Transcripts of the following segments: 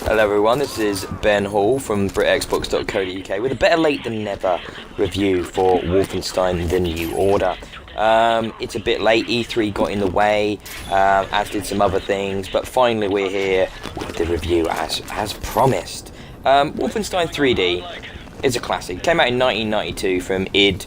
Hello everyone, this is Ben Hall from BritXbox.co.uk with a better late than never review for Wolfenstein The New Order. It's a bit late, E3 got in the way, as did some other things, but finally we're here with the review as promised. Wolfenstein 3D is a classic. It came out in 1992 from id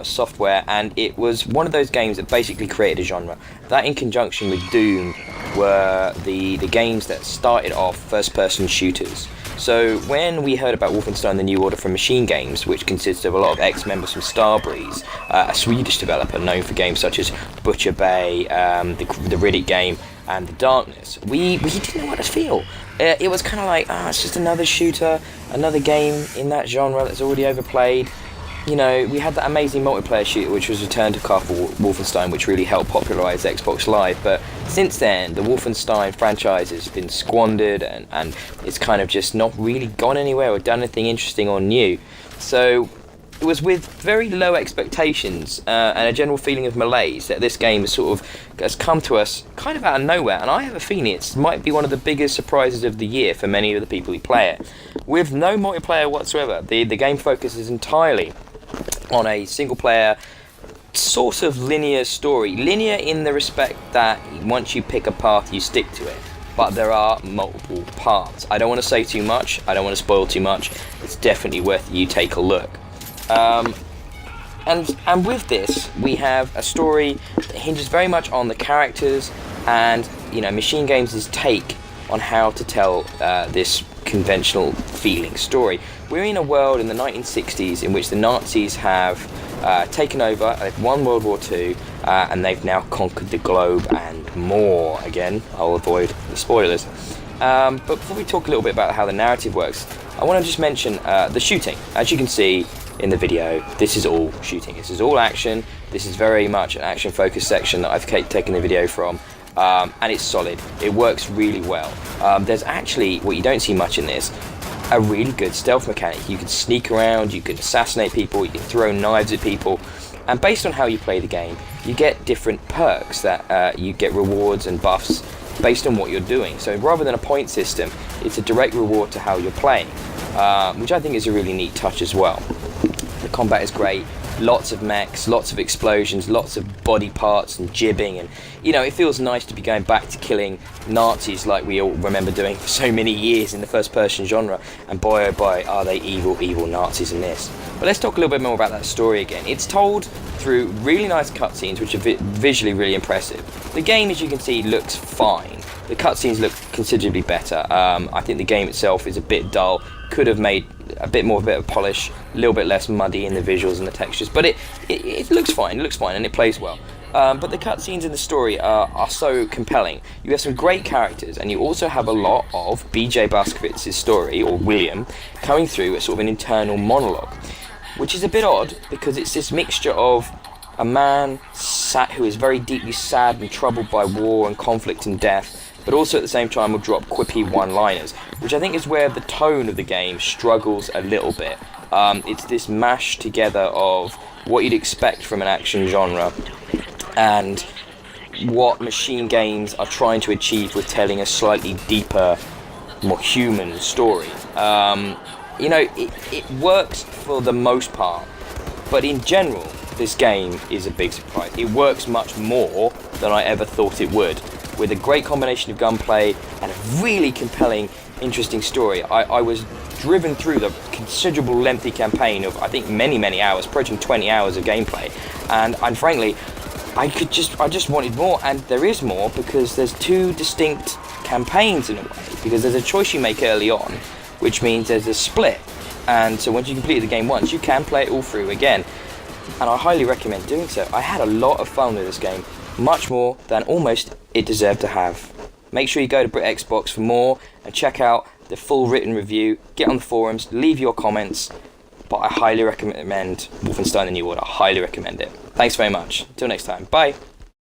Software, and it was one of those games that basically created a genre. That, in conjunction with Doom, were the games that started off first-person shooters. So when we heard about Wolfenstein The New Order from Machine Games, which consists of a lot of ex-members from Starbreeze, a Swedish developer known for games such as Butcher Bay, the Riddick game, and The Darkness, we didn't know what to feel. It was kind of like, it's just another shooter, another game in that genre that's already overplayed. You know, we had that amazing multiplayer shooter which was Return to Castle Wolfenstein, which really helped popularise Xbox Live, but since then the Wolfenstein franchise has been squandered and it's kind of just not really gone anywhere or done anything interesting or new. So it was with very low expectations and a general feeling of malaise that this game has come to us kind of out of nowhere, and I have a feeling it might be one of the biggest surprises of the year for many of the people who play it. With no multiplayer whatsoever, the game focuses entirely on a single player sort of linear story. Linear in the respect that once you pick a path you stick to it, but there are multiple paths. I don't want to say too much, I don't want to spoil too much. It's definitely worth you take a look. And with this we have a story that hinges very much on the characters and, you know, Machine Games' take on how to tell this conventional feeling story. We're in a world in the 1960s in which the Nazis have taken over, they've won World War II, and they've now conquered the globe and more. Again, I'll avoid the spoilers. But before we talk a little bit about how the narrative works, I want to just mention the shooting. As you can see in the video, this is all shooting. This is all action. This is very much an action-focused section that I've taken the video from. And it's solid. It works really well. There's actually, what you don't see much in this, a really good stealth mechanic. You can sneak around, you can assassinate people, you can throw knives at people, and based on how you play the game, you get different perks that you get rewards and buffs based on what you're doing. So rather than a point system, it's a direct reward to how you're playing, which I think is a really neat touch as well. The combat is great. Lots of mechs, lots of explosions, lots of body parts and jibbing, and you know, it feels nice to be going back to killing Nazis like we all remember doing for so many years in the first person genre, and boy oh boy are they evil Nazis in this. But let's talk a little bit more about that story again. It's told through really nice cutscenes which are visually really impressive. The game, as you can see, looks fine. The cutscenes look considerably better. I think the game itself is a bit dull, could have made a bit of polish, a little bit less muddy in the visuals and the textures, but it looks fine, and it plays well. But the cutscenes in the story are so compelling. You have some great characters, and you also have a lot of B.J. Blazkowicz's story, or William, coming through as sort of an internal monologue, which is a bit odd because it's this mixture of a man who is very deeply sad and troubled by war and conflict and death, but also at the same time will drop quippy one-liners, which I think is where the tone of the game struggles a little bit. It's this mash together of what you'd expect from an action genre and what Machine Games are trying to achieve with telling a slightly deeper, more human story. You know, it works for the most part, but in general, this game is a big surprise. It works much more than I ever thought it would, with a great combination of gunplay and a really compelling, interesting story. I was driven through the considerable lengthy campaign of, I think, many hours, approaching 20 hours of gameplay, and frankly, I just wanted more, and there is more because there's two distinct campaigns in a way, because there's a choice you make early on, which means there's a split, and so once you complete the game once, you can play it all through again, and I highly recommend doing so. I had a lot of fun with this game, much more than almost it deserved to have. Make sure you go to BritXbox for more and check out the full written review, get on the forums, leave your comments, but I highly recommend Wolfenstein The New Order. I highly recommend it. Thanks very much. Until next time. Bye.